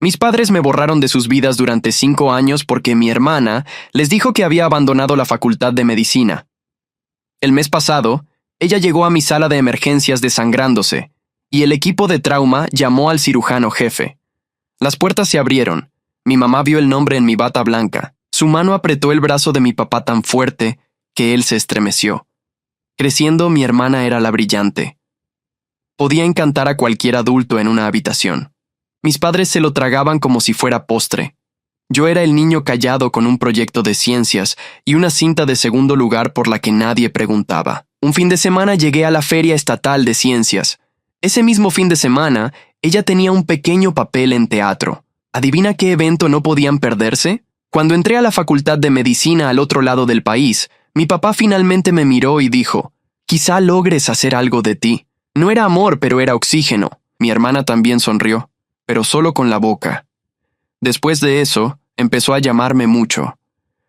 Mis padres me borraron de sus vidas durante 5 años porque mi hermana les dijo que había abandonado la facultad de medicina. El mes pasado, ella llegó a mi sala de emergencias desangrándose, y el equipo de trauma llamó al cirujano jefe. Las puertas se abrieron. Mi mamá vio el nombre en mi bata blanca. Su mano apretó el brazo de mi papá tan fuerte que él se estremeció. Creciendo, mi hermana era la brillante. Podía encantar a cualquier adulto en una habitación. Mis padres se lo tragaban como si fuera postre. Yo era el niño callado con un proyecto de ciencias y una cinta de segundo lugar por la que nadie preguntaba. Un fin de semana llegué a la Feria Estatal de Ciencias. Ese mismo fin de semana, ella tenía un pequeño papel en teatro. ¿Adivina qué evento no podían perderse? Cuando entré a la Facultad de Medicina al otro lado del país, mi papá finalmente me miró y dijo, «Quizá logres hacer algo de ti». No era amor, pero era oxígeno. Mi hermana también sonrió, pero solo con la boca. Después de eso, empezó a llamarme mucho,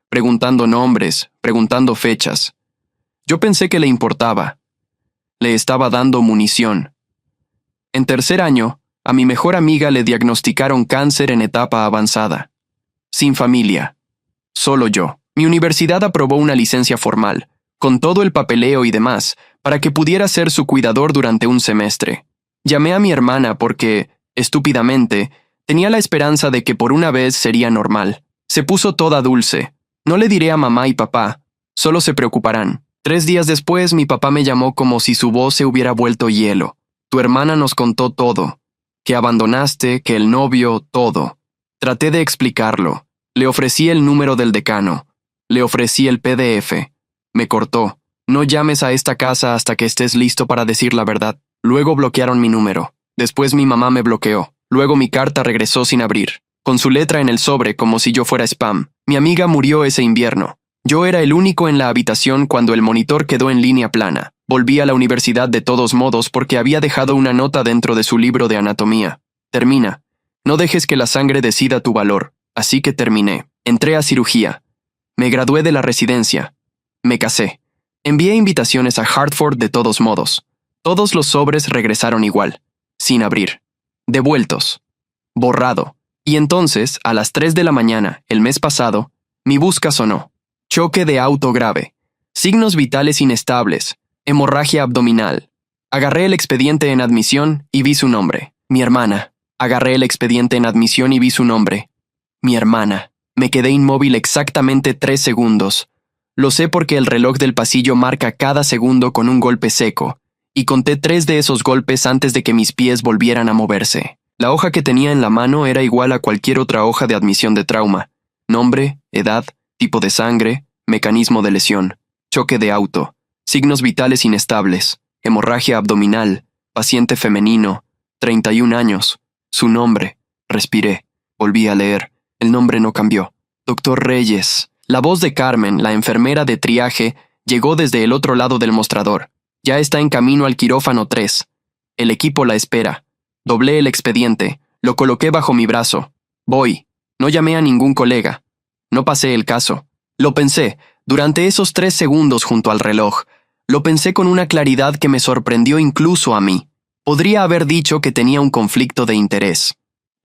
preguntando nombres, preguntando fechas. Yo pensé que le importaba. Le estaba dando munición. En tercer año, a mi mejor amiga le diagnosticaron cáncer en etapa avanzada. Sin familia. Solo yo. Mi universidad aprobó una licencia formal, con todo el papeleo y demás, para que pudiera ser su cuidador durante un semestre. Llamé a mi hermana porque, estúpidamente, tenía la esperanza de que por una vez sería normal. Se puso toda dulce. No le diré a mamá y papá, solo se preocuparán. 3 días después mi papá me llamó como si su voz se hubiera vuelto hielo. Tu hermana nos contó todo. Que abandonaste, que el novio, todo. Traté de explicarlo. Le ofrecí el número del decano. Le ofrecí el PDF. Me cortó. No llames a esta casa hasta que estés listo para decir la verdad. Luego bloquearon mi número. Después mi mamá me bloqueó. Luego mi carta regresó sin abrir, con su letra en el sobre como si yo fuera spam. Mi amiga murió ese invierno. Yo era el único en la habitación cuando el monitor quedó en línea plana. Volví a la universidad de todos modos porque había dejado una nota dentro de su libro de anatomía. Termina. No dejes que la sangre decida tu valor. Así que terminé. Entré a cirugía. Me gradué de la residencia. Me casé. Envié invitaciones a Hartford de todos modos. Todos los sobres regresaron igual, sin abrir. Devueltos. Borrado. Y entonces, a las 3 de la mañana, el mes pasado, mi busca sonó. Choque de auto grave. Signos vitales inestables. Hemorragia abdominal. Agarré el expediente en admisión y vi su nombre. Mi hermana. Agarré el expediente en admisión y vi su nombre. Mi hermana. Me quedé inmóvil exactamente 3 segundos. Lo sé porque el reloj del pasillo marca cada segundo con un golpe seco, y conté 3 de esos golpes antes de que mis pies volvieran a moverse. La hoja que tenía en la mano era igual a cualquier otra hoja de admisión de trauma. Nombre, edad, tipo de sangre, mecanismo de lesión, choque de auto, signos vitales inestables, hemorragia abdominal, paciente femenino, 31 años, su nombre. Respiré, volví a leer. El nombre no cambió. Doctor Reyes. La voz de Carmen, la enfermera de triaje, llegó desde el otro lado del mostrador. Ya está en camino al quirófano 3. El equipo la espera. Doblé el expediente, lo coloqué bajo mi brazo. Voy. No llamé a ningún colega. No pasé el caso. Lo pensé, durante esos 3 segundos junto al reloj. Lo pensé con una claridad que me sorprendió incluso a mí. Podría haber dicho que tenía un conflicto de interés.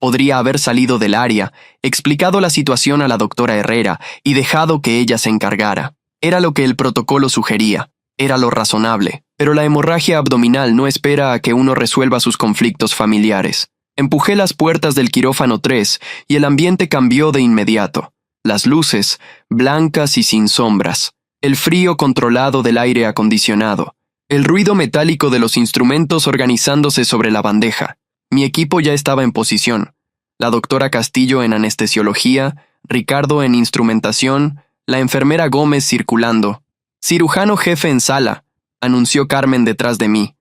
Podría haber salido del área, explicado la situación a la doctora Herrera y dejado que ella se encargara. Era lo que el protocolo sugería. Era lo razonable. Pero la hemorragia abdominal no espera a que uno resuelva sus conflictos familiares. Empujé las puertas del quirófano 3 y el ambiente cambió de inmediato. Las luces, blancas y sin sombras. El frío controlado del aire acondicionado. El ruido metálico de los instrumentos organizándose sobre la bandeja. Mi equipo ya estaba en posición. La doctora Castillo en anestesiología, Ricardo en instrumentación, la enfermera Gómez circulando. Cirujano jefe en sala, anunció Carmen detrás de mí.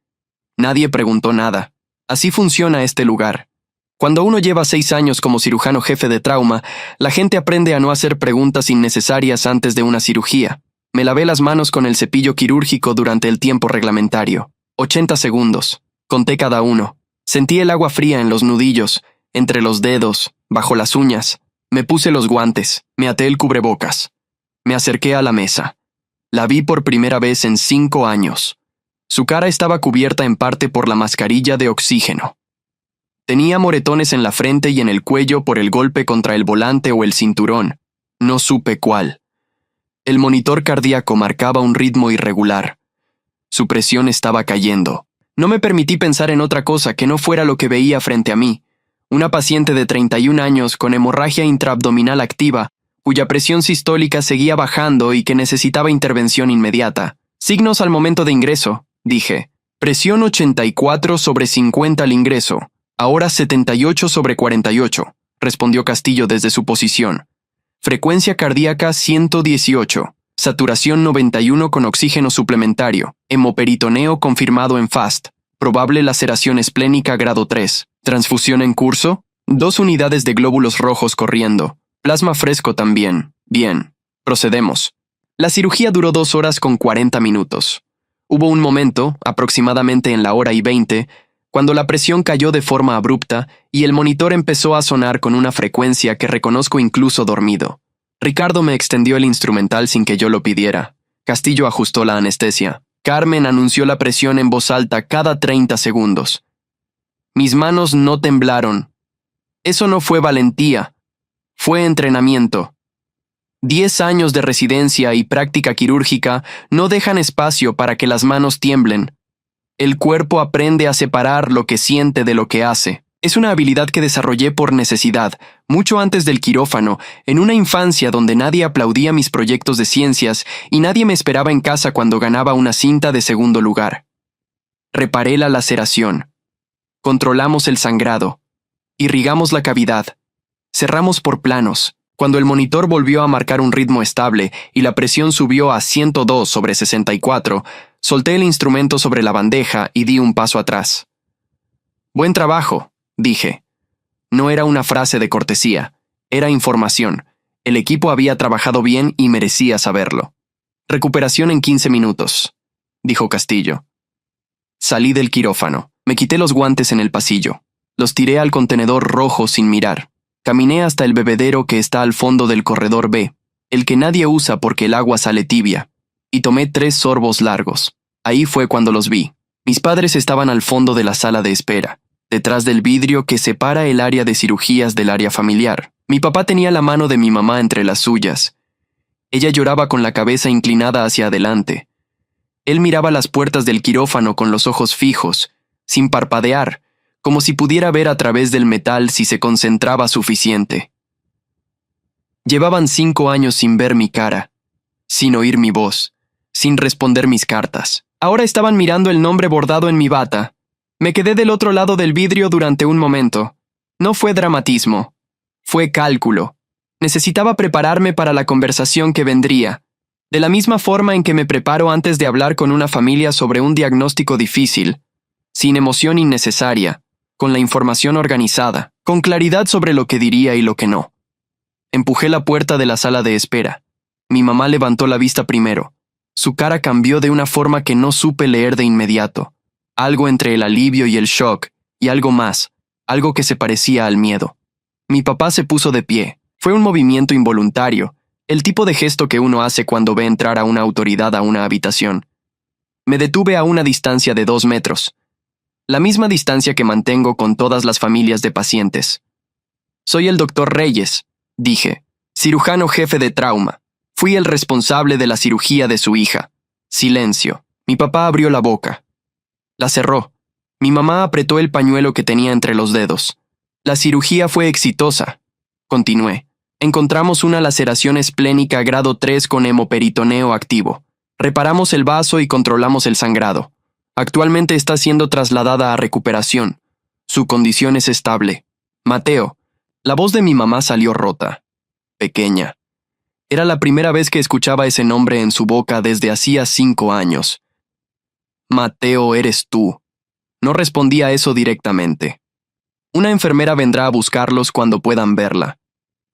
Nadie preguntó nada. Así funciona este lugar. Cuando uno lleva 6 años como cirujano jefe de trauma, la gente aprende a no hacer preguntas innecesarias antes de una cirugía. Me lavé las manos con el cepillo quirúrgico durante el tiempo reglamentario. 80 segundos. Conté cada uno. Sentí el agua fría en los nudillos, entre los dedos, bajo las uñas. Me puse los guantes, me até el cubrebocas. Me acerqué a la mesa. La vi por primera vez en 5 años. Su cara estaba cubierta en parte por la mascarilla de oxígeno. Tenía moretones en la frente y en el cuello por el golpe contra el volante o el cinturón. No supe cuál. El monitor cardíaco marcaba un ritmo irregular. Su presión estaba cayendo. No me permití pensar en otra cosa que no fuera lo que veía frente a mí. Una paciente de 31 años con hemorragia intraabdominal activa, cuya presión sistólica seguía bajando y que necesitaba intervención inmediata. Signos al momento de ingreso, dije. Presión 84/50 al ingreso. Ahora 78/48, respondió Castillo desde su posición. Frecuencia cardíaca 118. Saturación 91 con oxígeno suplementario. Hemoperitoneo confirmado en FAST. Probable laceración esplénica grado 3. Transfusión en curso. 2 unidades de glóbulos rojos corriendo. Plasma fresco también. Bien. Procedemos. La cirugía duró 2 horas con 40 minutos. Hubo un momento, aproximadamente en la 1:20, cuando la presión cayó de forma abrupta y el monitor empezó a sonar con una frecuencia que reconozco incluso dormido. Ricardo me extendió el instrumental sin que yo lo pidiera. Castillo ajustó la anestesia. Carmen anunció la presión en voz alta cada 30 segundos. Mis manos no temblaron. Eso no fue valentía. Fue entrenamiento. 10 años de residencia y práctica quirúrgica no dejan espacio para que las manos tiemblen. El cuerpo aprende a separar lo que siente de lo que hace. Es una habilidad que desarrollé por necesidad, mucho antes del quirófano, en una infancia donde nadie aplaudía mis proyectos de ciencias y nadie me esperaba en casa cuando ganaba una cinta de segundo lugar. Reparé la laceración. Controlamos el sangrado. Irrigamos la cavidad. Cerramos por planos. Cuando el monitor volvió a marcar un ritmo estable y la presión subió a 102/64, solté el instrumento sobre la bandeja y di un paso atrás. Buen trabajo, dije. No era una frase de cortesía, era información. El equipo había trabajado bien y merecía saberlo. Recuperación en 15 minutos, dijo Castillo. Salí del quirófano. Me quité los guantes en el pasillo. Los tiré al contenedor rojo sin mirar. Caminé hasta el bebedero que está al fondo del corredor B, el que nadie usa porque el agua sale tibia, y tomé 3 sorbos largos. Ahí fue cuando los vi. Mis padres estaban al fondo de la sala de espera, detrás del vidrio que separa el área de cirugías del área familiar. Mi papá tenía la mano de mi mamá entre las suyas. Ella lloraba con la cabeza inclinada hacia adelante. Él miraba las puertas del quirófano con los ojos fijos, sin parpadear, como si pudiera ver a través del metal si se concentraba suficiente. Llevaban 5 años sin ver mi cara, sin oír mi voz, sin responder mis cartas. Ahora estaban mirando el nombre bordado en mi bata. Me quedé del otro lado del vidrio durante un momento. No fue dramatismo, fue cálculo. Necesitaba prepararme para la conversación que vendría, de la misma forma en que me preparo antes de hablar con una familia sobre un diagnóstico difícil, sin emoción innecesaria, con la información organizada, con claridad sobre lo que diría y lo que no. Empujé la puerta de la sala de espera. Mi mamá levantó la vista primero. Su cara cambió de una forma que no supe leer de inmediato. Algo entre el alivio y el shock, y algo más, algo que se parecía al miedo. Mi papá se puso de pie. Fue un movimiento involuntario, el tipo de gesto que uno hace cuando ve entrar a una autoridad a una habitación. Me detuve a una distancia de 2 metros. La misma distancia que mantengo con todas las familias de pacientes. Soy el doctor Reyes, dije, cirujano jefe de trauma. Fui el responsable de la cirugía de su hija. Silencio. Mi papá abrió la boca. La cerró. Mi mamá apretó el pañuelo que tenía entre los dedos. La cirugía fue exitosa. Continué. Encontramos una laceración esplénica grado 3 con hemoperitoneo activo. Reparamos el vaso y controlamos el sangrado. Actualmente está siendo trasladada a recuperación. Su condición es estable. Mateo. La voz de mi mamá salió rota. Pequeña. Era la primera vez que escuchaba ese nombre en su boca desde hacía 5 años. Mateo, eres tú. No respondí a eso directamente. Una enfermera vendrá a buscarlos cuando puedan verla.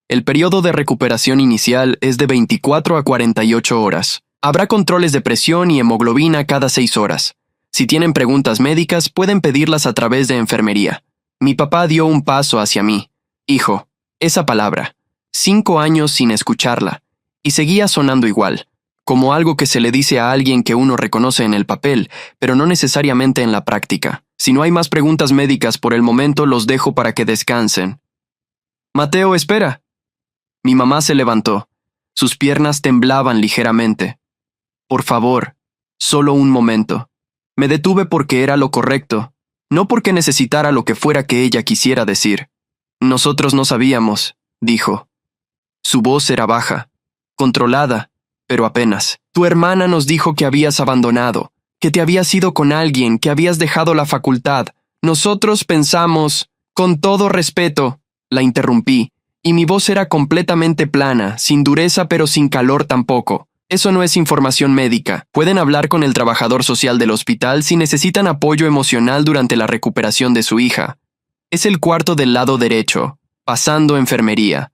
El periodo de recuperación inicial es de 24 a 48 horas. Habrá controles de presión y hemoglobina cada 6 horas. Si tienen preguntas médicas, pueden pedirlas a través de enfermería. Mi papá dio un paso hacia mí. Hijo, esa palabra. 5 años sin escucharla. Y seguía sonando igual. como algo que se le dice a alguien que uno reconoce en el papel, pero no necesariamente en la práctica. Si no hay más preguntas médicas por el momento, los dejo para que descansen. Mateo, espera. Mi mamá se levantó. Sus piernas temblaban ligeramente. Por favor, solo un momento. Me detuve porque era lo correcto, no porque necesitara lo que fuera que ella quisiera decir. Nosotros no sabíamos, dijo. Su voz era baja, controlada, pero apenas. Tu hermana nos dijo que habías abandonado, que te habías ido con alguien, que habías dejado la facultad. Nosotros pensamos, con todo respeto, la interrumpí, y mi voz era completamente plana, sin dureza pero sin calor tampoco. Eso no es información médica. Pueden hablar con el trabajador social del hospital si necesitan apoyo emocional durante la recuperación de su hija. Es el cuarto del lado derecho, pasando enfermería.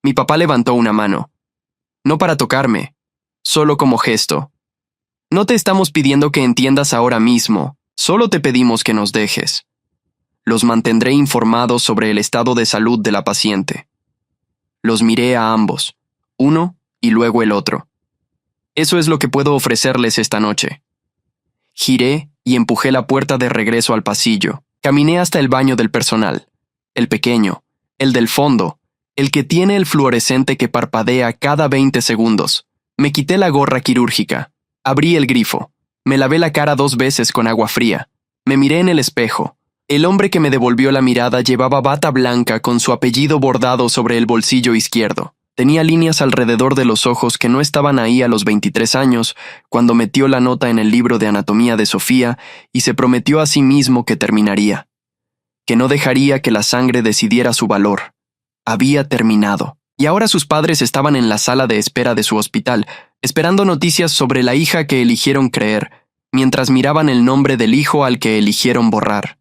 Mi papá levantó una mano. No para tocarme, solo como gesto. No te estamos pidiendo que entiendas ahora mismo, solo te pedimos que nos dejes. Los mantendré informados sobre el estado de salud de la paciente. Los miré a ambos, uno y luego el otro. Eso es lo que puedo ofrecerles esta noche. Giré y empujé la puerta de regreso al pasillo. Caminé hasta el baño del personal. El pequeño, el del fondo, el que tiene el fluorescente que parpadea cada 20 segundos. Me quité la gorra quirúrgica. Abrí el grifo. Me lavé la cara 2 veces con agua fría. Me miré en el espejo. El hombre que me devolvió la mirada llevaba bata blanca con su apellido bordado sobre el bolsillo izquierdo. Tenía líneas alrededor de los ojos que no estaban ahí a los 23 años, cuando metió la nota en el libro de anatomía de Sofía y se prometió a sí mismo que terminaría. Que no dejaría que la sangre decidiera su valor. Había terminado. Y ahora sus padres estaban en la sala de espera de su hospital, esperando noticias sobre la hija que eligieron creer, mientras miraban el nombre del hijo al que eligieron borrar.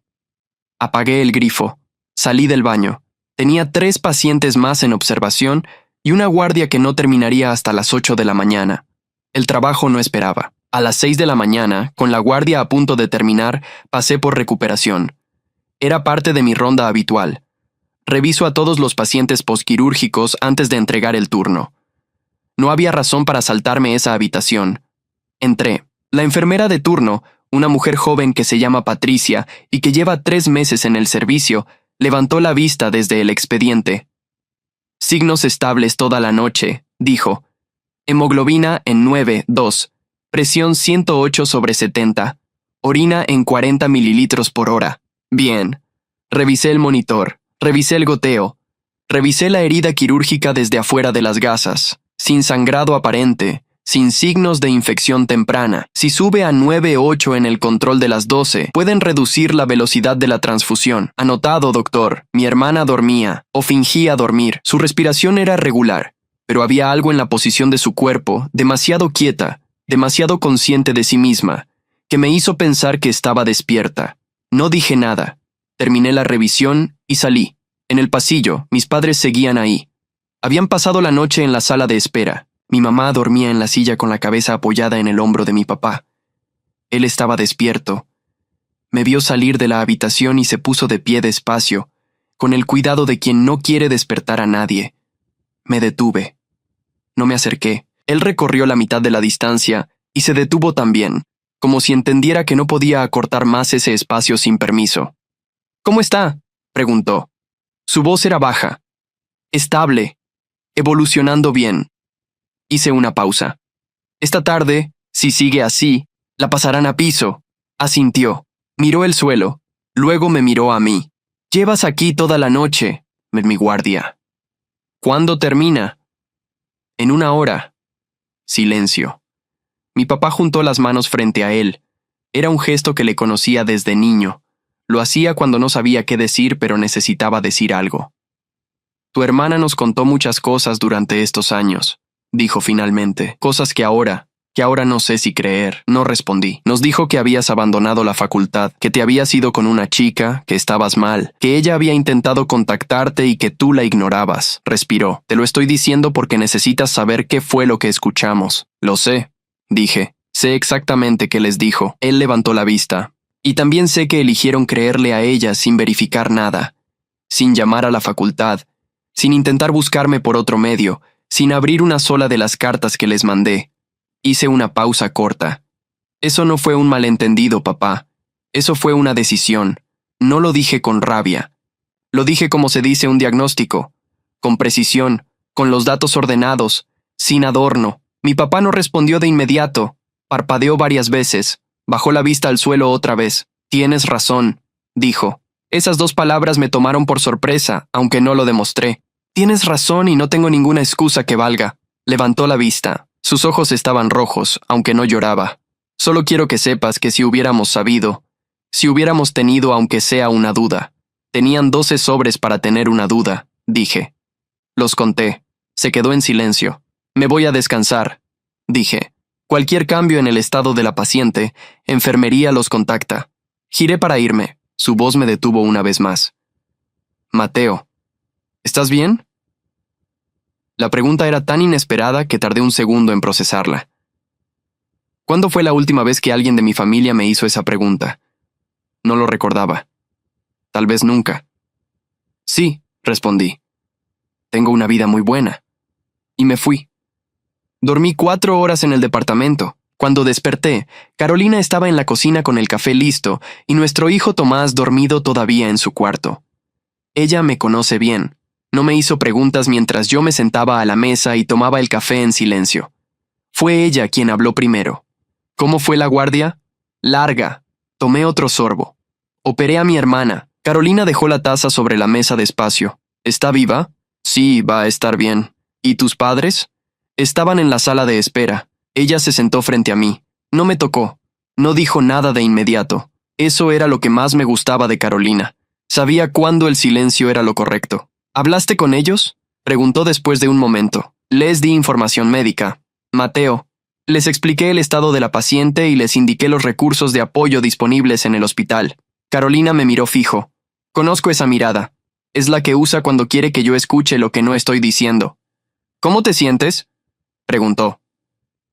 Apagué el grifo. Salí del baño. Tenía 3 pacientes más en observación y una guardia que no terminaría hasta las 8 de la mañana. El trabajo no esperaba. A las 6 de la mañana, con la guardia a punto de terminar, pasé por recuperación. Era parte de mi ronda habitual. Reviso a todos los pacientes posquirúrgicos antes de entregar el turno. No había razón para saltarme esa habitación. Entré. La enfermera de turno, una mujer joven que se llama Patricia y que lleva 3 meses en el servicio, levantó la vista desde el expediente. Signos estables toda la noche, dijo. Hemoglobina en 9,2. Presión 108/70. Orina en 40 mililitros por hora. Bien. Revisé el monitor. Revisé el goteo. Revisé la herida quirúrgica desde afuera de las gasas. Sin sangrado aparente. Sin signos de infección temprana. Si sube a 9,8 en el control de las 12, pueden reducir la velocidad de la transfusión. Anotado, doctor. Mi hermana dormía, o fingía dormir. Su respiración era regular, pero había algo en la posición de su cuerpo, demasiado quieta, demasiado consciente de sí misma, que me hizo pensar que estaba despierta. No dije nada. Terminé la revisión y salí. En el pasillo, mis padres seguían ahí. Habían pasado la noche en la sala de espera. Mi mamá dormía en la silla con la cabeza apoyada en el hombro de mi papá. Él estaba despierto. Me vio salir de la habitación y se puso de pie despacio, con el cuidado de quien no quiere despertar a nadie. Me detuve. No me acerqué. Él recorrió la mitad de la distancia y se detuvo también, como si entendiera que no podía acortar más ese espacio sin permiso. ¿Cómo está?, preguntó. Su voz era baja. Estable. Evolucionando bien. Hice una pausa. Esta tarde, si sigue así, la pasarán a piso. Asintió. Miró el suelo. Luego me miró a mí. Llevas aquí toda la noche, mi guardia. ¿Cuándo termina? En 1 hora. Silencio. Mi papá juntó las manos frente a él. Era un gesto que le conocía desde niño. Lo hacía cuando no sabía qué decir, pero necesitaba decir algo. Tu hermana nos contó muchas cosas durante estos años, dijo finalmente. Cosas que ahora no sé si creer. No respondí. Nos dijo que habías abandonado la facultad, que te habías ido con una chica, que estabas mal, que ella había intentado contactarte y que tú la ignorabas. Respiró. Te lo estoy diciendo porque necesitas saber qué fue lo que escuchamos. Lo sé, dije. Sé exactamente qué les dijo. Él levantó la vista. Y también sé que eligieron creerle a ella sin verificar nada, sin llamar a la facultad, sin intentar buscarme por otro medio, sin abrir una sola de las cartas que les mandé. Hice una pausa corta. Eso no fue un malentendido, papá. Eso fue una decisión. No lo dije con rabia. Lo dije como se dice un diagnóstico, con precisión, con los datos ordenados, sin adorno. Mi papá no respondió de inmediato. Parpadeó varias veces. Bajó la vista al suelo otra vez. Tienes razón, dijo. Esas 2 palabras me tomaron por sorpresa, aunque no lo demostré. Tienes razón y no tengo ninguna excusa que valga. Levantó la vista. Sus ojos estaban rojos, aunque no lloraba. Solo quiero que sepas que si hubiéramos sabido, si hubiéramos tenido aunque sea una duda. Tenían 12 sobres para tener una duda, dije. Los conté. Se quedó en silencio. Me voy a descansar, dije. Cualquier cambio en el estado de la paciente, enfermería los contacta. Giré para irme. Su voz me detuvo una vez más. Mateo, ¿estás bien? La pregunta era tan inesperada que tardé un segundo en procesarla. ¿Cuándo fue la última vez que alguien de mi familia me hizo esa pregunta? No lo recordaba. Tal vez nunca. Sí, respondí. Tengo una vida muy buena. Y me fui. Dormí 4 horas en el departamento. Cuando desperté, Carolina estaba en la cocina con el café listo y nuestro hijo Tomás dormido todavía en su cuarto. Ella me conoce bien. No me hizo preguntas mientras yo me sentaba a la mesa y tomaba el café en silencio. Fue ella quien habló primero. ¿Cómo fue la guardia? Larga. Tomé otro sorbo. Operé a mi hermana. Carolina dejó la taza sobre la mesa despacio. ¿Está viva? Sí, va a estar bien. ¿Y tus padres? Estaban en la sala de espera. Ella se sentó frente a mí. No me tocó. No dijo nada de inmediato. Eso era lo que más me gustaba de Carolina. Sabía cuándo el silencio era lo correcto. ¿Hablaste con ellos? Preguntó después de un momento. Les di información médica. Mateo. Les expliqué el estado de la paciente y les indiqué los recursos de apoyo disponibles en el hospital. Carolina me miró fijo. Conozco esa mirada. Es la que usa cuando quiere que yo escuche lo que no estoy diciendo. ¿Cómo te sientes? Preguntó.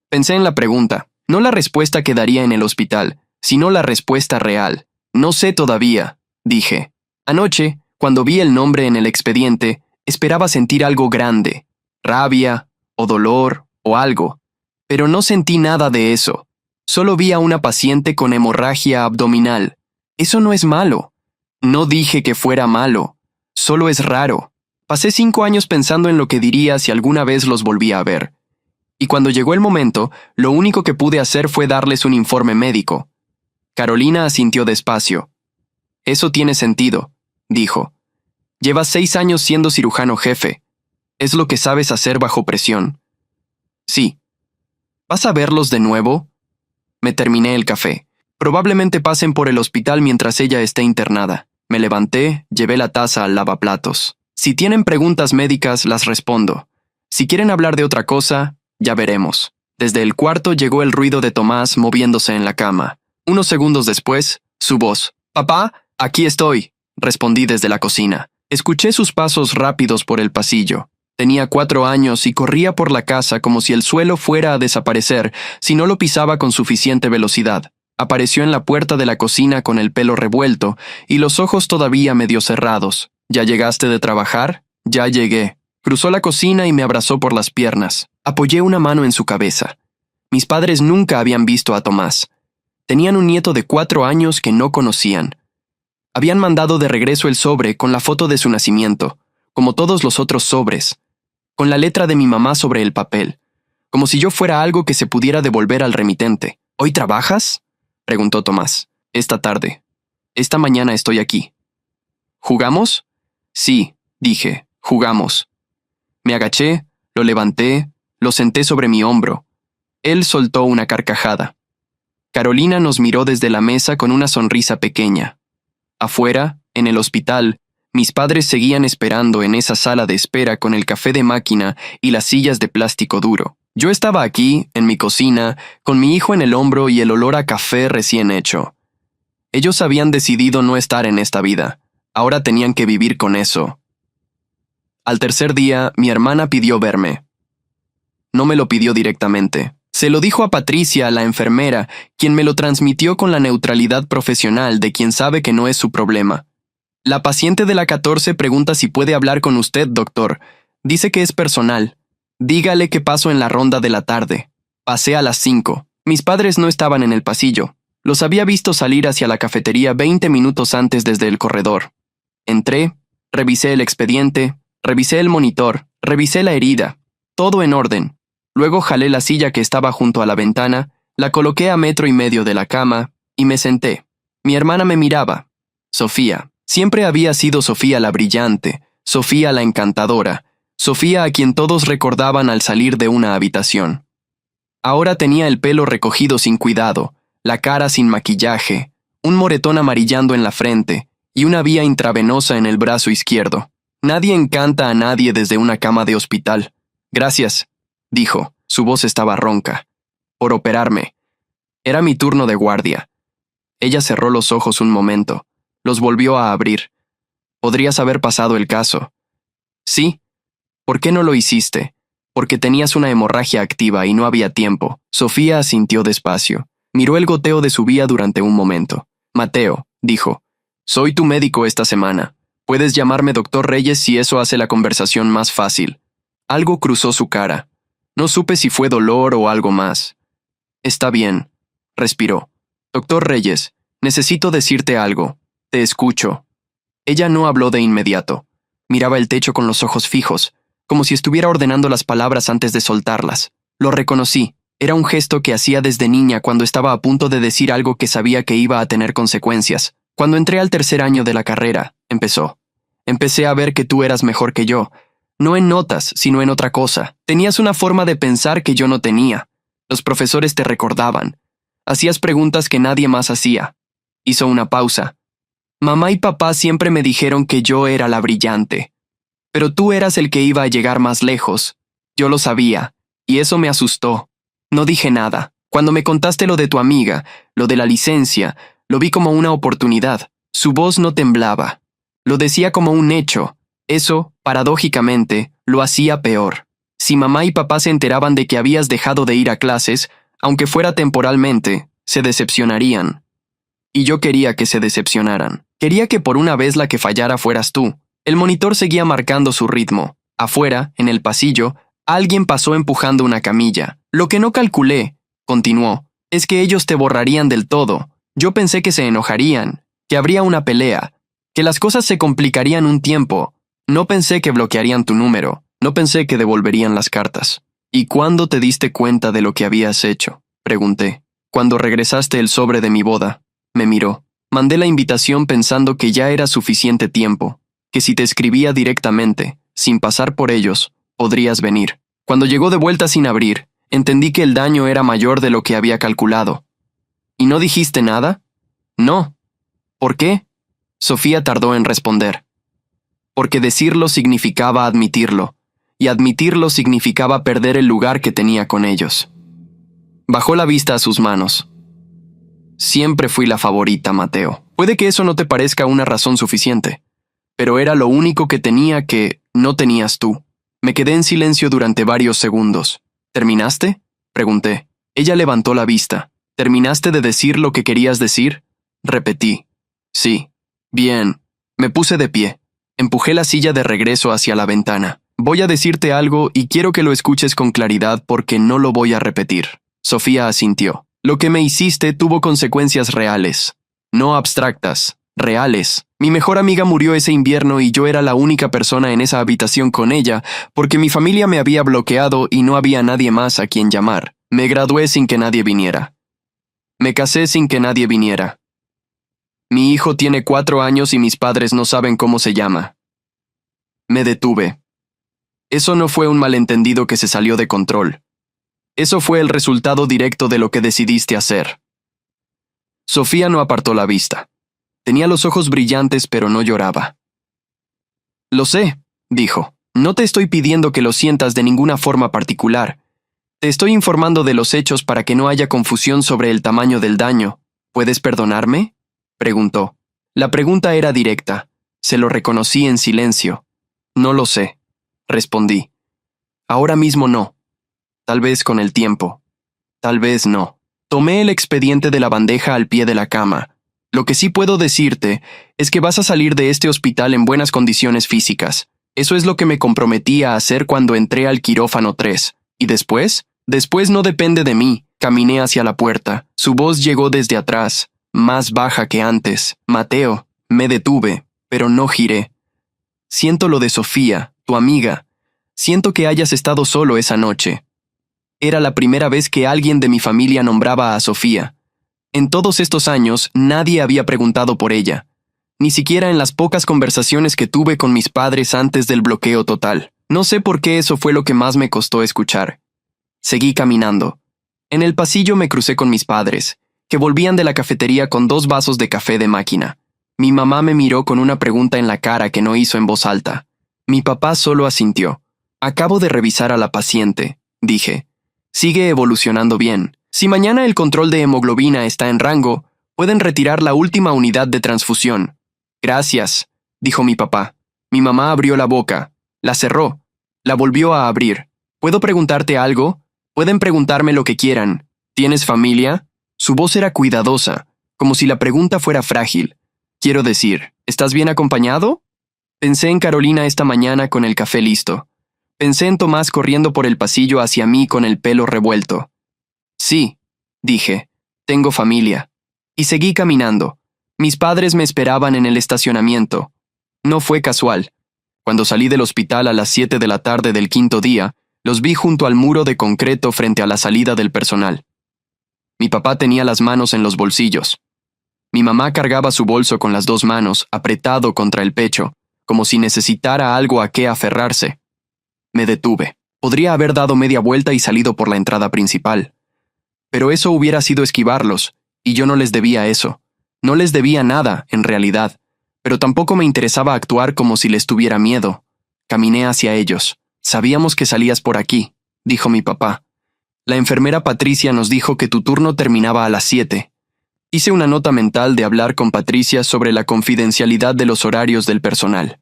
Pensé en la pregunta, no la respuesta que daría en el hospital, sino la respuesta real. No sé todavía, dije. Anoche, cuando vi el nombre en el expediente, esperaba sentir algo grande, rabia, o dolor, o algo. Pero no sentí nada de eso. Solo vi a una paciente con hemorragia abdominal. Eso no es malo. No dije que fuera malo. Solo es raro. Pasé 5 años pensando en lo que diría si alguna vez los volvía a ver. Y cuando llegó el momento, lo único que pude hacer fue darles un informe médico. Carolina asintió despacio. Eso tiene sentido, dijo. Llevas 6 años siendo cirujano jefe. Es lo que sabes hacer bajo presión. Sí. ¿Vas a verlos de nuevo? Me terminé el café. Probablemente pasen por el hospital mientras ella esté internada. Me levanté, llevé la taza al lavaplatos. Si tienen preguntas médicas, las respondo. Si quieren hablar de otra cosa, ya veremos. Desde el cuarto llegó el ruido de Tomás moviéndose en la cama. Unos segundos después, su voz. «Papá, aquí estoy», respondí desde la cocina. Escuché sus pasos rápidos por el pasillo. Tenía 4 años y corría por la casa como si el suelo fuera a desaparecer si no lo pisaba con suficiente velocidad. Apareció en la puerta de la cocina con el pelo revuelto y los ojos todavía medio cerrados. ¿Ya llegaste de trabajar? Ya llegué. Cruzó la cocina y me abrazó por las piernas. Apoyé una mano en su cabeza. Mis padres nunca habían visto a Tomás. Tenían un nieto de 4 años que no conocían. Habían mandado de regreso el sobre con la foto de su nacimiento, como todos los otros sobres, con la letra de mi mamá sobre el papel, como si yo fuera algo que se pudiera devolver al remitente. ¿Hoy trabajas?, preguntó Tomás. Esta tarde. Esta mañana estoy aquí. ¿Jugamos? Sí, dije, jugamos. Me agaché, lo levanté, lo senté sobre mi hombro. Él soltó una carcajada. Carolina nos miró desde la mesa con una sonrisa pequeña. Afuera, en el hospital, mis padres seguían esperando en esa sala de espera con el café de máquina y las sillas de plástico duro. Yo estaba aquí, en mi cocina, con mi hijo en el hombro y el olor a café recién hecho. Ellos habían decidido no estar en esta vida. Ahora tenían que vivir con eso. Al tercer día, mi hermana pidió verme. No me lo pidió directamente. Se lo dijo a Patricia, la enfermera, quien me lo transmitió con la neutralidad profesional de quien sabe que no es su problema. La paciente de la 14 pregunta si puede hablar con usted, doctor. Dice que es personal. Dígale que paso en la ronda de la tarde. Pasé a las 5. Mis padres no estaban en el pasillo. Los había visto salir hacia la cafetería 20 minutos antes desde el corredor. Entré, revisé el expediente, revisé el monitor, revisé la herida. Todo en orden. Luego jalé la silla que estaba junto a la ventana, la coloqué a 1,5 metros de la cama y me senté. Mi hermana me miraba. Sofía. Siempre había sido Sofía la brillante, Sofía la encantadora, Sofía a quien todos recordaban al salir de una habitación. Ahora tenía el pelo recogido sin cuidado, la cara sin maquillaje, un moretón amarillando en la frente y una vía intravenosa en el brazo izquierdo. Nadie encanta a nadie desde una cama de hospital. Gracias, dijo. Su voz estaba ronca. Por operarme. Era mi turno de guardia. Ella cerró los ojos un momento. Los volvió a abrir. Podrías haber pasado el caso. Sí. ¿Por qué no lo hiciste? Porque tenías una hemorragia activa y no había tiempo. Sofía asintió despacio. Miró el goteo de su vía durante un momento. Mateo, dijo. Soy tu médico esta semana. Puedes llamarme Dr. Reyes si eso hace la conversación más fácil. Algo cruzó su cara. No supe si fue dolor o algo más. Está bien. Respiró. Dr. Reyes, necesito decirte algo. Te escucho. Ella no habló de inmediato. Miraba el techo con los ojos fijos, como si estuviera ordenando las palabras antes de soltarlas. Lo reconocí. Era un gesto que hacía desde niña cuando estaba a punto de decir algo que sabía que iba a tener consecuencias. Cuando entré al 3er año de la carrera, empezó. Empecé a ver que tú eras mejor que yo. No en notas, sino en otra cosa. Tenías una forma de pensar que yo no tenía. Los profesores te recordaban. Hacías preguntas que nadie más hacía. Hizo una pausa. Mamá y papá siempre me dijeron que yo era la brillante. Pero tú eras el que iba a llegar más lejos. Yo lo sabía, y eso me asustó. No dije nada. Cuando me contaste lo de tu amiga, lo de la licencia, lo vi como una oportunidad. Su voz no temblaba. Lo decía como un hecho. Eso, paradójicamente, lo hacía peor. Si mamá y papá se enteraban de que habías dejado de ir a clases, aunque fuera temporalmente, se decepcionarían. Y yo quería que se decepcionaran. Quería que por una vez la que fallara fueras tú. El monitor seguía marcando su ritmo. Afuera, en el pasillo, alguien pasó empujando una camilla. Lo que no calculé, continuó, es que ellos te borrarían del todo. Yo pensé que se enojarían, que habría una pelea, que las cosas se complicarían un tiempo. No pensé que bloquearían tu número. No pensé que devolverían las cartas. ¿Y cuándo te diste cuenta de lo que habías hecho? Pregunté. Cuando regresaste el sobre de mi boda. Me miró. Mandé la invitación pensando que ya era suficiente tiempo, que si te escribía directamente, sin pasar por ellos, podrías venir. Cuando llegó de vuelta sin abrir, entendí que el daño era mayor de lo que había calculado. ¿Y no dijiste nada? No. ¿Por qué? Sofía tardó en responder. Porque decirlo significaba admitirlo, y admitirlo significaba perder el lugar que tenía con ellos. Bajó la vista a sus manos. Siempre fui la favorita, Mateo. Puede que eso no te parezca una razón suficiente, pero era lo único que tenía que no tenías tú. Me quedé en silencio durante varios segundos. ¿Terminaste? Pregunté. Ella levantó la vista. ¿Terminaste de decir lo que querías decir? Repetí. Sí. Bien. Me puse de pie. Empujé la silla de regreso hacia la ventana. Voy a decirte algo y quiero que lo escuches con claridad porque no lo voy a repetir. Sofía asintió. Lo que me hiciste tuvo consecuencias reales. No abstractas, reales. Mi mejor amiga murió ese invierno y yo era la única persona en esa habitación con ella porque mi familia me había bloqueado y no había nadie más a quien llamar. Me gradué sin que nadie viniera. Me casé sin que nadie viniera. Mi hijo tiene 4 años y mis padres no saben cómo se llama. Me detuve. Eso no fue un malentendido que se salió de control. Eso fue el resultado directo de lo que decidiste hacer. Sofía no apartó la vista. Tenía los ojos brillantes, pero no lloraba. Lo sé, dijo. No te estoy pidiendo que lo sientas de ninguna forma particular. Te estoy informando de los hechos para que no haya confusión sobre el tamaño del daño. ¿Puedes perdonarme? Preguntó. La pregunta era directa. Se lo reconocí en silencio. No lo sé, respondí. Ahora mismo no. Tal vez con el tiempo. Tal vez no. Tomé el expediente de la bandeja al pie de la cama. Lo que sí puedo decirte es que vas a salir de este hospital en buenas condiciones físicas. Eso es lo que me comprometí a hacer cuando entré al quirófano 3. ¿Y después? Después no depende de mí. Caminé hacia la puerta. Su voz llegó desde atrás, más baja que antes. Mateo. Me detuve, pero no giré. Siento lo de Sofía, tu amiga. Siento que hayas estado solo esa noche. Era la primera vez que alguien de mi familia nombraba a Sofía. En todos estos años, nadie había preguntado por ella. Ni siquiera en las pocas conversaciones que tuve con mis padres antes del bloqueo total. No sé por qué eso fue lo que más me costó escuchar. Seguí caminando. En el pasillo me crucé con mis padres, que volvían de la cafetería con 2 vasos de café de máquina. Mi mamá me miró con una pregunta en la cara que no hizo en voz alta. Mi papá solo asintió. Acabo de revisar a la paciente, dije. Sigue evolucionando bien. Si mañana el control de hemoglobina está en rango, pueden retirar la última unidad de transfusión. Gracias, dijo mi papá. Mi mamá abrió la boca. La cerró. La volvió a abrir. ¿Puedo preguntarte algo? Pueden preguntarme lo que quieran. ¿Tienes familia? Su voz era cuidadosa, como si la pregunta fuera frágil. Quiero decir, ¿estás bien acompañado? Pensé en Carolina esta mañana con el café listo. Pensé en Tomás corriendo por el pasillo hacia mí con el pelo revuelto. Sí, dije, tengo familia. Y seguí caminando. Mis padres me esperaban en el estacionamiento. No fue casual. Cuando salí del hospital a las 7 de la tarde del 5.º día, los vi junto al muro de concreto frente a la salida del personal. Mi papá tenía las manos en los bolsillos. Mi mamá cargaba su bolso con las 2 manos, apretado contra el pecho, como si necesitara algo a qué aferrarse. Me detuve. Podría haber dado media vuelta y salido por la entrada principal. Pero eso hubiera sido esquivarlos, y yo no les debía eso. No les debía nada, en realidad, pero tampoco me interesaba actuar como si les tuviera miedo. Caminé hacia ellos. Sabíamos que salías por aquí, dijo mi papá. La enfermera Patricia nos dijo que tu turno terminaba a las 7. Hice una nota mental de hablar con Patricia sobre la confidencialidad de los horarios del personal.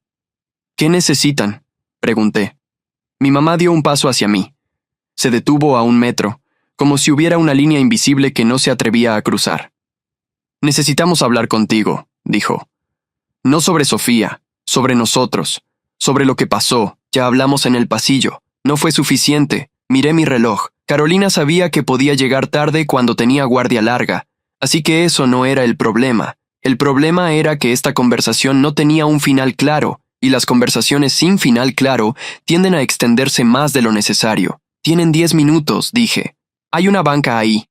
¿Qué necesitan?, pregunté. Mi mamá dio un paso hacia mí. Se detuvo a 1 metro, como si hubiera una línea invisible que no se atrevía a cruzar. Necesitamos hablar contigo, dijo. No sobre Sofía, sobre nosotros, sobre lo que pasó. Ya hablamos en el pasillo. No fue suficiente. Miré mi reloj. Carolina sabía que podía llegar tarde cuando tenía guardia larga, así que eso no era el problema. El problema era que esta conversación no tenía un final claro, y las conversaciones sin final claro tienden a extenderse más de lo necesario. Tienen 10 minutos, dije. Hay una banca ahí.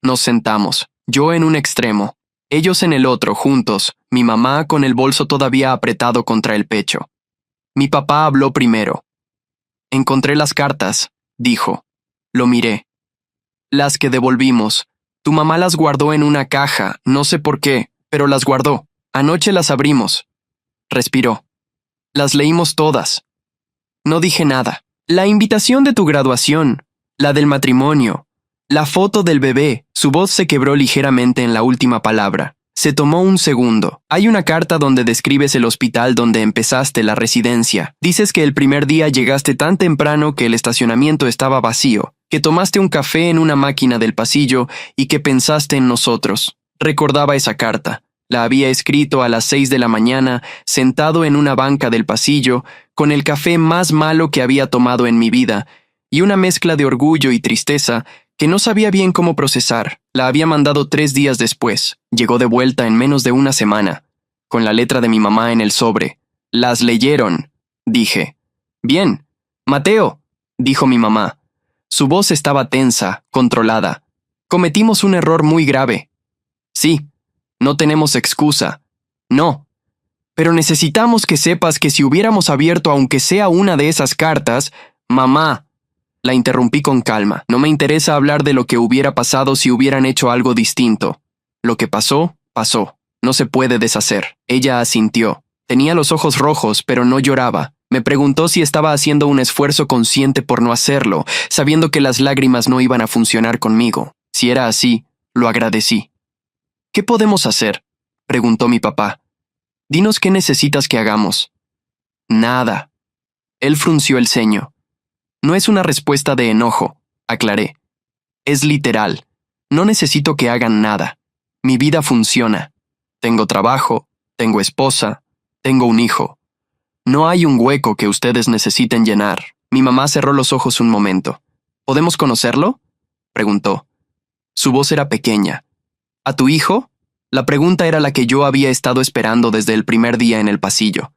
Nos sentamos, yo en un extremo, ellos en el otro, juntos, mi mamá con el bolso todavía apretado contra el pecho. Mi papá habló primero. Encontré las cartas, dijo. Lo miré. Las que devolvimos. Tu mamá las guardó en una caja, no sé por qué, pero las guardó. Anoche las abrimos. Respiró. Las leímos todas. No dije nada. La invitación de tu graduación, la del matrimonio, la foto del bebé. Su voz se quebró ligeramente en la última palabra. Se tomó un segundo. Hay una carta donde describes el hospital donde empezaste la residencia. Dices que el primer día llegaste tan temprano que el estacionamiento estaba vacío, que tomaste un café en una máquina del pasillo y que pensaste en nosotros. Recordaba esa carta. La había escrito a las 6 de la mañana, sentado en una banca del pasillo, con el café más malo que había tomado en mi vida, y una mezcla de orgullo y tristeza que no sabía bien cómo procesar. La había mandado 3 días después. Llegó de vuelta en menos de una semana, con la letra de mi mamá en el sobre. Las leyeron, dije. Bien. Mateo, dijo mi mamá. Su voz estaba tensa, controlada. Cometimos un error muy grave. Sí. No tenemos excusa. No. Pero necesitamos que sepas que si hubiéramos abierto aunque sea una de esas cartas, mamá. La interrumpí con calma. No me interesa hablar de lo que hubiera pasado si hubieran hecho algo distinto. Lo que pasó, pasó. No se puede deshacer. Ella asintió. Tenía los ojos rojos, pero no lloraba. Me preguntó si estaba haciendo un esfuerzo consciente por no hacerlo, sabiendo que las lágrimas no iban a funcionar conmigo. Si era así, lo agradecí. ¿Qué podemos hacer?, preguntó mi papá. Dinos qué necesitas que hagamos. Nada. Él frunció el ceño. No es una respuesta de enojo, aclaré. Es literal. No necesito que hagan nada. Mi vida funciona. Tengo trabajo, tengo esposa, tengo un hijo. No hay un hueco que ustedes necesiten llenar. Mi mamá cerró los ojos un momento. ¿Podemos conocerlo?, preguntó. Su voz era pequeña. ¿A tu hijo? La pregunta era la que yo había estado esperando desde el primer día en el pasillo.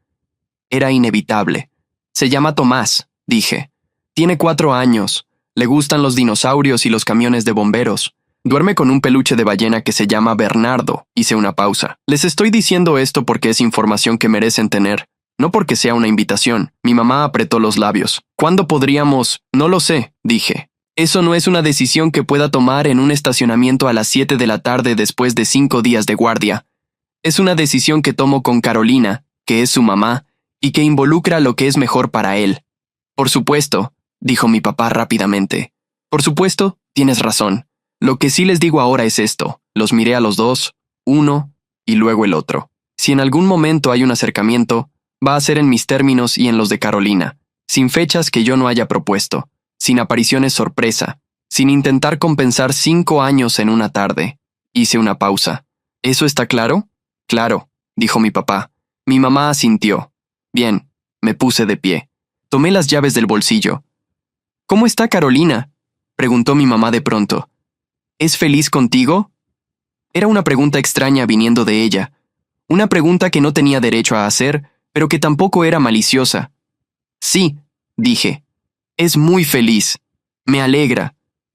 Era inevitable. Se llama Tomás, dije. Tiene 4 años. Le gustan los dinosaurios y los camiones de bomberos. Duerme con un peluche de ballena que se llama Bernardo. Hice una pausa. Les estoy diciendo esto porque es información que merecen tener, no porque sea una invitación. Mi mamá apretó los labios. ¿Cuándo podríamos? No lo sé, dije. Eso no es una decisión que pueda tomar en un estacionamiento a las 7 de la tarde después de 5 días de guardia. Es una decisión que tomo con Carolina, que es su mamá, y que involucra lo que es mejor para él. Por supuesto, dijo mi papá rápidamente. Por supuesto, tienes razón. Lo que sí les digo ahora es esto. Los miré a los dos, uno y luego el otro. Si en algún momento hay un acercamiento, va a ser en mis términos y en los de Carolina, sin fechas que yo no haya propuesto, sin apariciones sorpresa, sin intentar compensar 5 años en una tarde. Hice una pausa. ¿Eso está claro? Claro, dijo mi papá. Mi mamá asintió. Bien, me puse de pie. Tomé las llaves del bolsillo. ¿Cómo está Carolina?, preguntó mi mamá de pronto. ¿Es feliz contigo? Era una pregunta extraña viniendo de ella. Una pregunta que no tenía derecho a hacer, pero que tampoco era maliciosa. Sí, dije. Es muy feliz. Me alegra.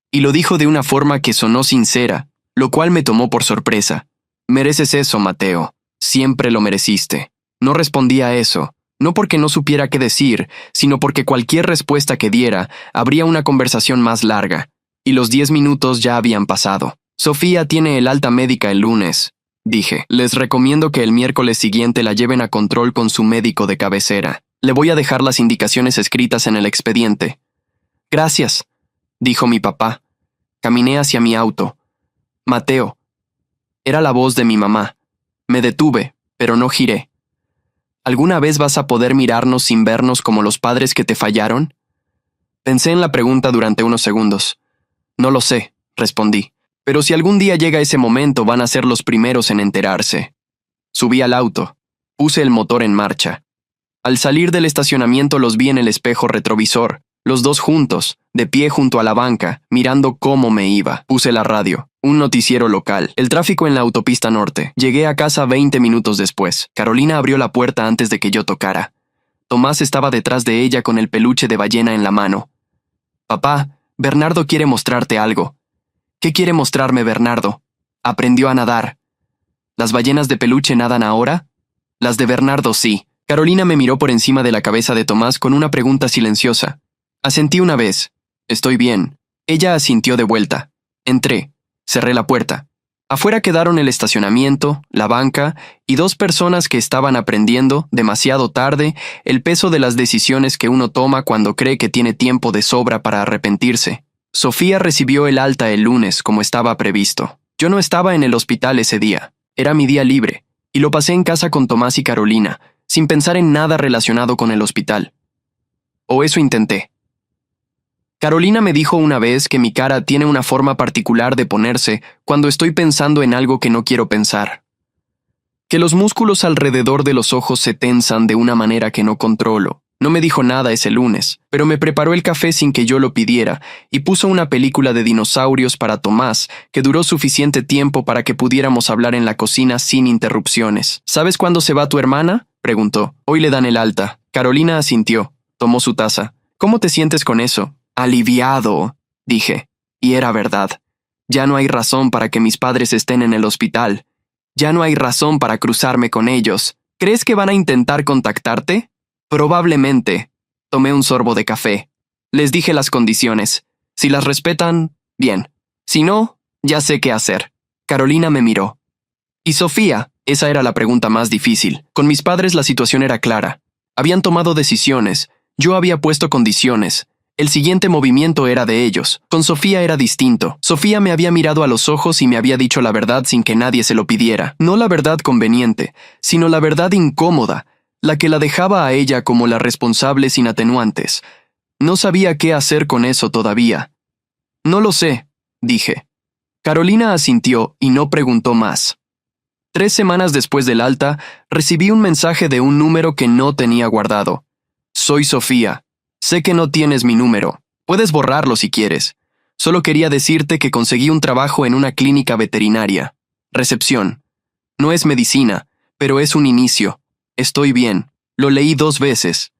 Y lo dijo de una forma que sonó sincera, lo cual me tomó por sorpresa. Mereces eso, Mateo. Siempre lo mereciste. No respondí a eso, no porque no supiera qué decir, sino porque cualquier respuesta que diera habría una conversación más larga, y los 10 minutos ya habían pasado. Sofía tiene el alta médica el lunes, dije. Les recomiendo que el miércoles siguiente la lleven a control con su médico de cabecera. Le voy a dejar las indicaciones escritas en el expediente. Gracias, dijo mi papá. Caminé hacia mi auto. Mateo. Era la voz de mi mamá. Me detuve, pero no giré. ¿Alguna vez vas a poder mirarnos sin vernos como los padres que te fallaron? Pensé en la pregunta durante unos segundos. No lo sé, respondí. Pero si algún día llega ese momento, van a ser los primeros en enterarse. Subí al auto. Puse el motor en marcha. Al salir del estacionamiento los vi en el espejo retrovisor, los dos juntos, de pie junto a la banca, mirando cómo me iba. Puse la radio, un noticiero local, el tráfico en la autopista norte. Llegué a casa 20 minutos después. Carolina abrió la puerta antes de que yo tocara. Tomás estaba detrás de ella con el peluche de ballena en la mano. Papá, Bernardo quiere mostrarte algo. ¿Qué quiere mostrarme Bernardo? Aprendió a nadar. ¿Las ballenas de peluche nadan ahora? Las de Bernardo sí. Carolina me miró por encima de la cabeza de Tomás con una pregunta silenciosa. Asentí una vez. Estoy bien. Ella asintió de vuelta. Entré. Cerré la puerta. Afuera quedaron el estacionamiento, la banca y 2 personas que estaban aprendiendo, demasiado tarde, el peso de las decisiones que uno toma cuando cree que tiene tiempo de sobra para arrepentirse. Sofía recibió el alta el lunes, como estaba previsto. Yo no estaba en el hospital ese día. Era mi día libre, y lo pasé en casa con Tomás y Carolina, sin pensar en nada relacionado con el hospital. O eso intenté. Carolina me dijo una vez que mi cara tiene una forma particular de ponerse cuando estoy pensando en algo que no quiero pensar. Que los músculos alrededor de los ojos se tensan de una manera que no controlo. No me dijo nada ese lunes, pero me preparó el café sin que yo lo pidiera y puso una película de dinosaurios para Tomás que duró suficiente tiempo para que pudiéramos hablar en la cocina sin interrupciones. ¿Sabes cuándo se va tu hermana?, preguntó. Hoy le dan el alta. Carolina asintió. Tomó su taza. ¿Cómo te sientes con eso? Aliviado, dije. Y era verdad. Ya no hay razón para que mis padres estén en el hospital. Ya no hay razón para cruzarme con ellos. ¿Crees que van a intentar contactarte? Probablemente. Tomé un sorbo de café. Les dije las condiciones. Si las respetan, bien. Si no, ya sé qué hacer. Carolina me miró. ¿Y Sofía? Esa era la pregunta más difícil. Con mis padres la situación era clara. Habían tomado decisiones. Yo había puesto condiciones. El siguiente movimiento era de ellos. Con Sofía era distinto. Sofía me había mirado a los ojos y me había dicho la verdad sin que nadie se lo pidiera. No la verdad conveniente, sino la verdad incómoda, la que la dejaba a ella como la responsable sin atenuantes. No sabía qué hacer con eso todavía. No lo sé, dije. Carolina asintió y no preguntó más. 3 semanas después del alta, recibí un mensaje de un número que no tenía guardado. Soy Sofía. Sé que no tienes mi número. Puedes borrarlo si quieres. Solo quería decirte que conseguí un trabajo en una clínica veterinaria. Recepción. No es medicina, pero es un inicio. Estoy bien. Lo leí 2 veces.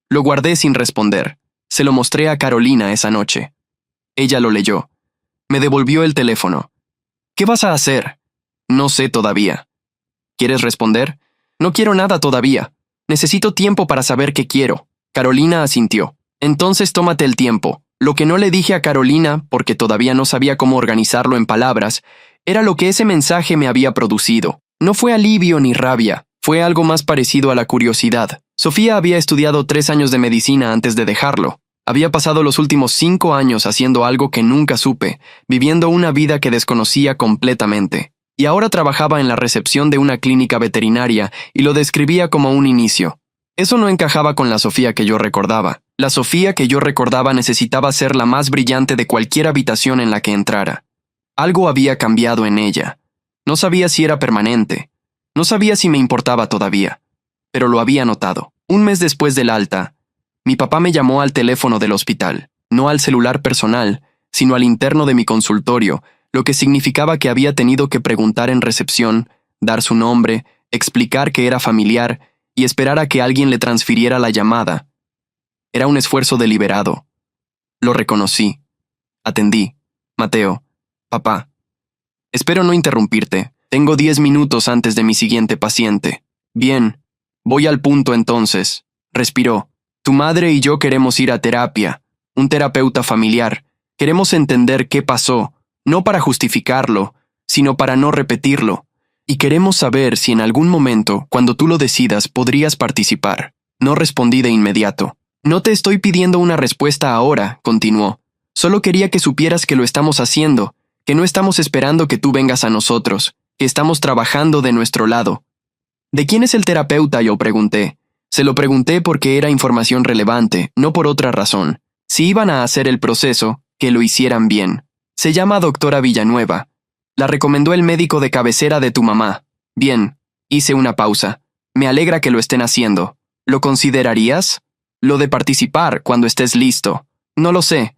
Lo guardé sin responder. Se lo mostré a Carolina esa noche. Ella lo leyó. Me devolvió el teléfono. ¿Qué vas a hacer? No sé todavía. ¿Quieres responder? No quiero nada todavía. Necesito tiempo para saber qué quiero. Carolina asintió. Entonces tómate el tiempo. Lo que no le dije a Carolina, porque todavía no sabía cómo organizarlo en palabras, era lo que ese mensaje me había producido. No fue alivio ni rabia, fue algo más parecido a la curiosidad. Sofía había estudiado 3 años de medicina antes de dejarlo. Había pasado los últimos 5 años haciendo algo que nunca supe, viviendo una vida que desconocía completamente. Y ahora trabajaba en la recepción de una clínica veterinaria y lo describía como un inicio. Eso no encajaba con la Sofía que yo recordaba. La Sofía que yo recordaba necesitaba ser la más brillante de cualquier habitación en la que entrara. Algo había cambiado en ella. No sabía si era permanente. No sabía si me importaba todavía. Pero lo había notado. Un mes después del alta, mi papá me llamó al teléfono del hospital, no al celular personal, sino al interno de mi consultorio, lo que significaba que había tenido que preguntar en recepción, dar su nombre, explicar que era familiar y esperar a que alguien le transfiriera la llamada. Era un esfuerzo deliberado. Lo reconocí. Atendí. Mateo. Papá. Espero no interrumpirte. Tengo 10 minutos antes de mi siguiente paciente. Bien. Voy al punto entonces. Respiró. Tu madre y yo queremos ir a terapia. Un terapeuta familiar. Queremos entender qué pasó, no para justificarlo, sino para no repetirlo. Y queremos saber si en algún momento, cuando tú lo decidas, podrías participar. No respondí de inmediato. No te estoy pidiendo una respuesta ahora, continuó. Solo quería que supieras que lo estamos haciendo, que no estamos esperando que tú vengas a nosotros, que estamos trabajando de nuestro lado. ¿De quién es el terapeuta?, yo pregunté. Se lo pregunté porque era información relevante, no por otra razón. Si iban a hacer el proceso, que lo hicieran bien. Se llama doctora Villanueva. La recomendó el médico de cabecera de tu mamá. Bien, hice una pausa. Me alegra que lo estén haciendo. ¿Lo considerarías? Lo de participar cuando estés listo. No lo sé,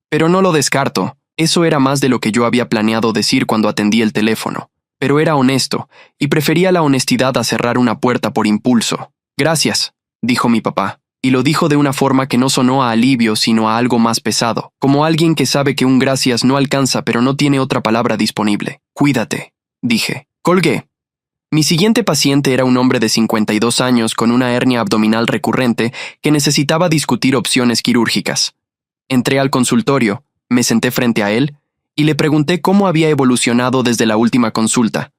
pero no lo descarto. Eso era más de lo que yo había planeado decir cuando atendí el teléfono. Pero era honesto, y prefería la honestidad a cerrar una puerta por impulso. Gracias, dijo mi papá, y lo dijo de una forma que no sonó a alivio sino a algo más pesado, como alguien que sabe que un gracias no alcanza pero no tiene otra palabra disponible. Cuídate, dije. Colgué. Mi siguiente paciente era un hombre de 52 años con una hernia abdominal recurrente que necesitaba discutir opciones quirúrgicas. Entré al consultorio, me senté frente a él y le pregunté cómo había evolucionado desde la última consulta.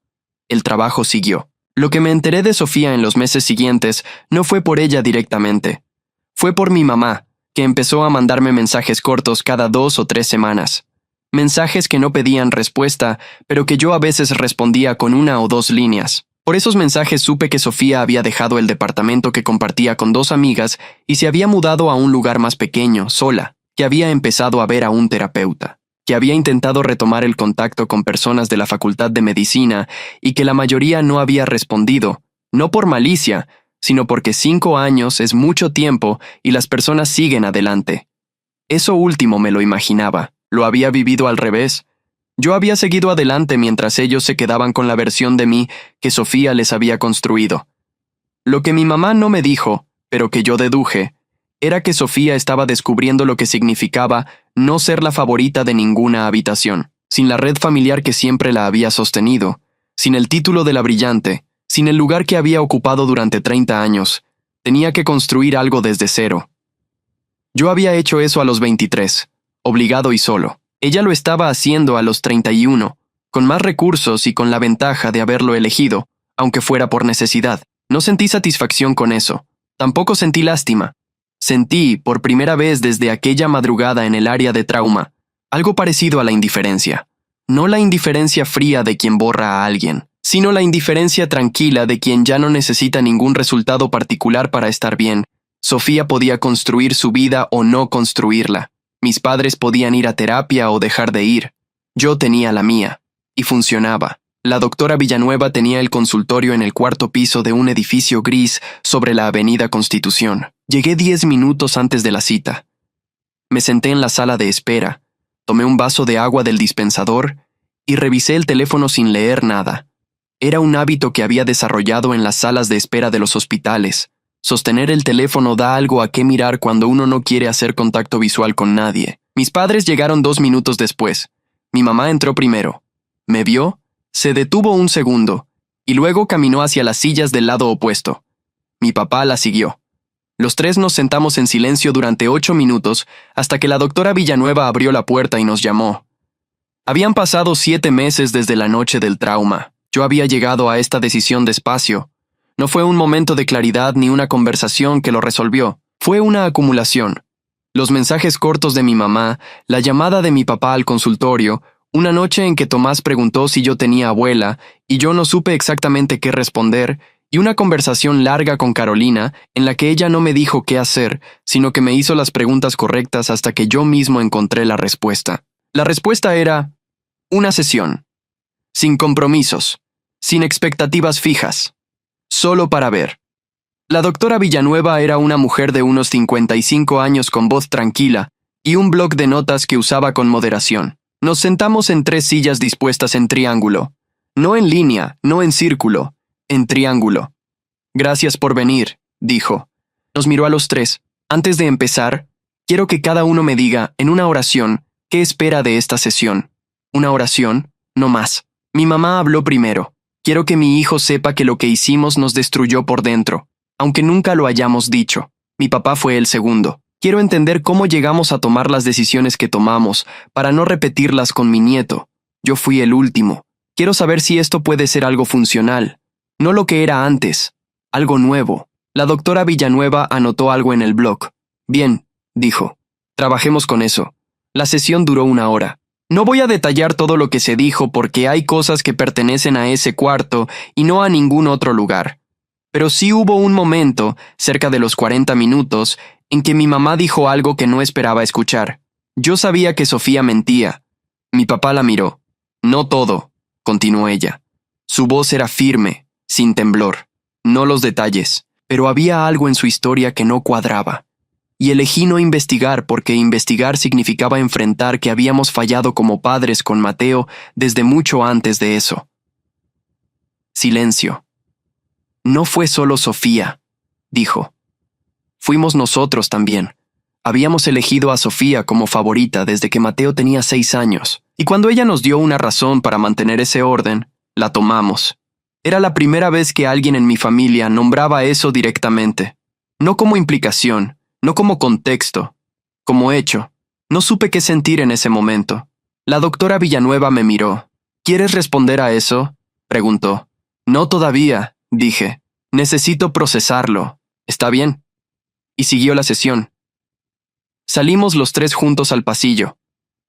El trabajo siguió. Lo que me enteré de Sofía en los meses siguientes no fue por ella directamente. Fue por mi mamá, que empezó a mandarme mensajes cortos cada 2 o 3 semanas. Mensajes que no pedían respuesta, pero que yo a veces respondía con 1 o 2 líneas. Por esos mensajes supe que Sofía había dejado el departamento que compartía con 2 amigas y se había mudado a un lugar más pequeño, sola, que había empezado a ver a un terapeuta, que había intentado retomar el contacto con personas de la Facultad de Medicina y que la mayoría no había respondido, no por malicia, sino porque 5 años es mucho tiempo y las personas siguen adelante. Eso último me lo imaginaba. Lo había vivido al revés. Yo había seguido adelante mientras ellos se quedaban con la versión de mí que Sofía les había construido. Lo que mi mamá no me dijo, pero que yo deduje, era que Sofía estaba descubriendo lo que significaba no ser la favorita de ninguna habitación, sin la red familiar que siempre la había sostenido, sin el título de la brillante, sin el lugar que había ocupado durante 30 años. Tenía que construir algo desde cero. Yo había hecho eso a los 23. Obligado y solo. Ella lo estaba haciendo a los 31, con más recursos y con la ventaja de haberlo elegido, aunque fuera por necesidad. No sentí satisfacción con eso. Tampoco sentí lástima. Sentí, por primera vez desde aquella madrugada en el área de trauma, algo parecido a la indiferencia. No la indiferencia fría de quien borra a alguien, sino la indiferencia tranquila de quien ya no necesita ningún resultado particular para estar bien. Sofía podía construir su vida o no construirla. Mis padres podían ir a terapia o dejar de ir. Yo tenía la mía. Y funcionaba. La doctora Villanueva tenía el consultorio en el 4º piso de un edificio gris sobre la avenida Constitución. Llegué 10 minutos antes de la cita. Me senté en la sala de espera, tomé un vaso de agua del dispensador y revisé el teléfono sin leer nada. Era un hábito que había desarrollado en las salas de espera de los hospitales. Sostener el teléfono da algo a qué mirar cuando uno no quiere hacer contacto visual con nadie. Mis padres llegaron 2 minutos después. Mi mamá entró primero. Me vio, se detuvo un segundo, y luego caminó hacia las sillas del lado opuesto. Mi papá la siguió. Los tres nos sentamos en silencio durante 8 minutos hasta que la doctora Villanueva abrió la puerta y nos llamó. Habían pasado 7 meses desde la noche del trauma. Yo había llegado a esta decisión despacio. No fue un momento de claridad ni una conversación que lo resolvió. Fue una acumulación. Los mensajes cortos de mi mamá, la llamada de mi papá al consultorio, una noche en que Tomás preguntó si yo tenía abuela y yo no supe exactamente qué responder, y una conversación larga con Carolina en la que ella no me dijo qué hacer, sino que me hizo las preguntas correctas hasta que yo mismo encontré la respuesta. La respuesta era: una sesión. Sin compromisos, sin expectativas fijas, solo para ver. La doctora Villanueva era una mujer de unos 55 años con voz tranquila y un bloc de notas que usaba con moderación. Nos sentamos en 3 sillas dispuestas en triángulo. No en línea, no en círculo, en triángulo. Gracias por venir, dijo. Nos miró a los 3. Antes de empezar, quiero que cada uno me diga, en una oración, qué espera de esta sesión. Una oración, no más. Mi mamá habló primero. Quiero que mi hijo sepa que lo que hicimos nos destruyó por dentro, aunque nunca lo hayamos dicho. Mi papá fue el segundo. Quiero entender cómo llegamos a tomar las decisiones que tomamos, para no repetirlas con mi nieto. Yo fui el último. Quiero saber si esto puede ser algo funcional. No lo que era antes. Algo nuevo. La doctora Villanueva anotó algo en el blog. Bien, dijo. Trabajemos con eso. La sesión duró 1 hora. No voy a detallar todo lo que se dijo porque hay cosas que pertenecen a ese cuarto y no a ningún otro lugar. Pero sí hubo un momento, cerca de los 40 minutos, en que mi mamá dijo algo que no esperaba escuchar. Yo sabía que Sofía mentía. Mi papá la miró. No todo, continuó ella. Su voz era firme, sin temblor. No los detalles, pero había algo en su historia que no cuadraba. Y elegí no investigar porque investigar significaba enfrentar que habíamos fallado como padres con Mateo desde mucho antes de eso. Silencio. No fue solo Sofía, dijo. Fuimos nosotros también. Habíamos elegido a Sofía como favorita desde que Mateo tenía 6 años, y cuando ella nos dio una razón para mantener ese orden, la tomamos. Era la primera vez que alguien en mi familia nombraba eso directamente. No como implicación, no como contexto, como hecho. No supe qué sentir en ese momento. La doctora Villanueva me miró. ¿Quieres responder a eso?, preguntó. No todavía, dije. Necesito procesarlo. ¿Está bien? Y siguió la sesión. Salimos los 3 juntos al pasillo.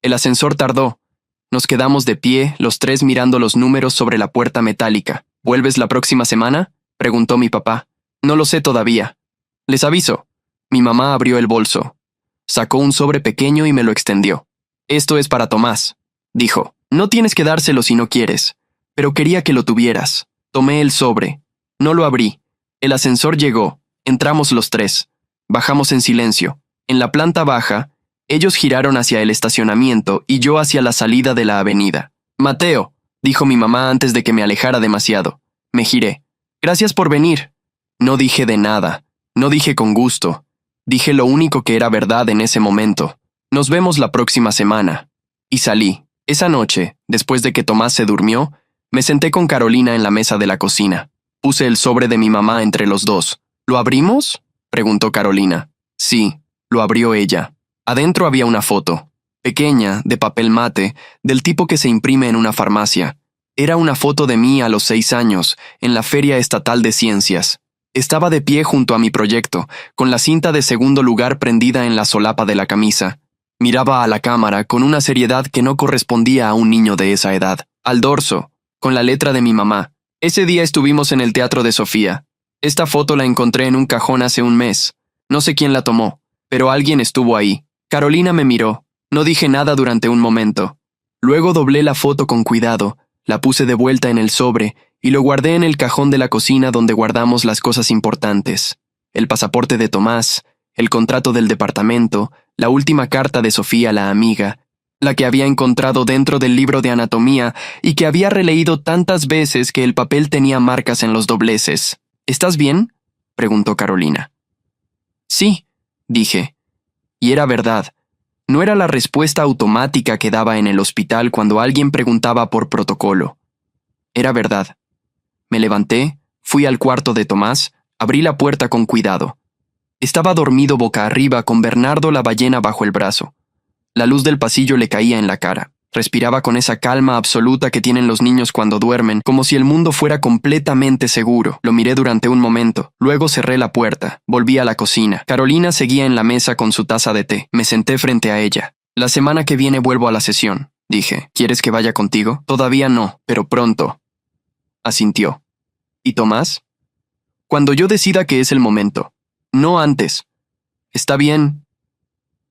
El ascensor tardó. Nos quedamos de pie, los 3 mirando los números sobre la puerta metálica. ¿Vuelves la próxima semana?, preguntó mi papá. No lo sé todavía. Les aviso. Mi mamá abrió el bolso. Sacó un sobre pequeño y me lo extendió. Esto es para Tomás, dijo. No tienes que dárselo si no quieres, pero quería que lo tuvieras. Tomé el sobre. No lo abrí. El ascensor llegó. Entramos los 3. Bajamos en silencio. En la planta baja, ellos giraron hacia el estacionamiento y yo hacia la salida de la avenida. Mateo, dijo mi mamá antes de que me alejara demasiado. Me giré. Gracias por venir. No dije de nada. No dije con gusto. Dije lo único que era verdad en ese momento. Nos vemos la próxima semana. Y salí. Esa noche, después de que Tomás se durmió, me senté con Carolina en la mesa de la cocina. Puse el sobre de mi mamá entre los 2. ¿Lo abrimos?, preguntó Carolina. Sí, lo abrió ella. Adentro había una foto, pequeña, de papel mate, del tipo que se imprime en una farmacia. Era una foto de mí a los 6 años, en la Feria Estatal de Ciencias. Estaba de pie junto a mi proyecto, con la cinta de segundo lugar prendida en la solapa de la camisa. Miraba a la cámara con una seriedad que no correspondía a un niño de esa edad. Al dorso, con la letra de mi mamá. Ese día estuvimos en el Teatro de Sofía. Esta foto la encontré en un cajón hace un mes. No sé quién la tomó, pero alguien estuvo ahí. Carolina me miró. No dije nada durante un momento. Luego doblé la foto con cuidado, la puse de vuelta en el sobre y lo guardé en el cajón de la cocina donde guardamos las cosas importantes. El pasaporte de Tomás, el contrato del departamento, La última carta de Sofía, la amiga, la que había encontrado dentro del libro de anatomía y que había releído tantas veces que el papel tenía marcas en los dobleces. ¿Estás bien?, preguntó Carolina. Sí, dije. Y era verdad. No era la respuesta automática que daba en el hospital cuando alguien preguntaba por protocolo. Era verdad. Me levanté, fui al cuarto de Tomás, abrí la puerta con cuidado. Estaba dormido boca arriba con Bernardo la ballena bajo el brazo. La luz del pasillo le caía en la cara. Respiraba con esa calma absoluta que tienen los niños cuando duermen, como si el mundo fuera completamente seguro. Lo miré durante un momento, luego cerré la puerta, volví a la cocina. Carolina seguía en la mesa con su taza de té. Me senté frente a ella. La semana que viene vuelvo a la sesión, dije. ¿Quieres que vaya contigo? Todavía no, pero pronto. Asintió. ¿Y Tomás? Cuando yo decida que es el momento. No antes. Está bien.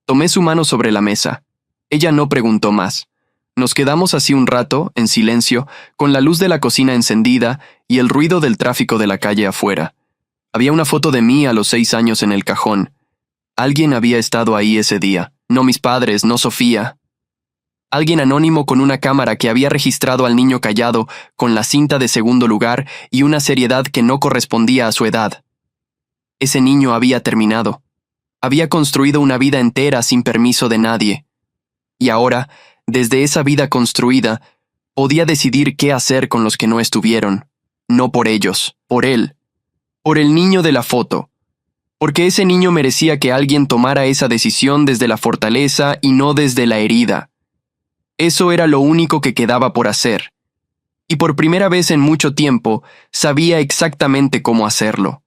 Tomé su mano sobre la mesa. Ella no preguntó más. Nos quedamos así un rato, en silencio, con la luz de la cocina encendida y el ruido del tráfico de la calle afuera. Había una foto de mí a los 6 años en el cajón. Alguien había estado ahí ese día. No mis padres, no Sofía. Alguien anónimo con una cámara que había registrado al niño callado, con la cinta de segundo lugar y una seriedad que no correspondía a su edad. Ese niño había terminado. Había construido una vida entera sin permiso de nadie. Y ahora, desde esa vida construida, podía decidir qué hacer con los que no estuvieron. No por ellos, por él. Por el niño de la foto. Porque ese niño merecía que alguien tomara esa decisión desde la fortaleza y no desde la herida. Eso era lo único que quedaba por hacer. Y por primera vez en mucho tiempo, sabía exactamente cómo hacerlo.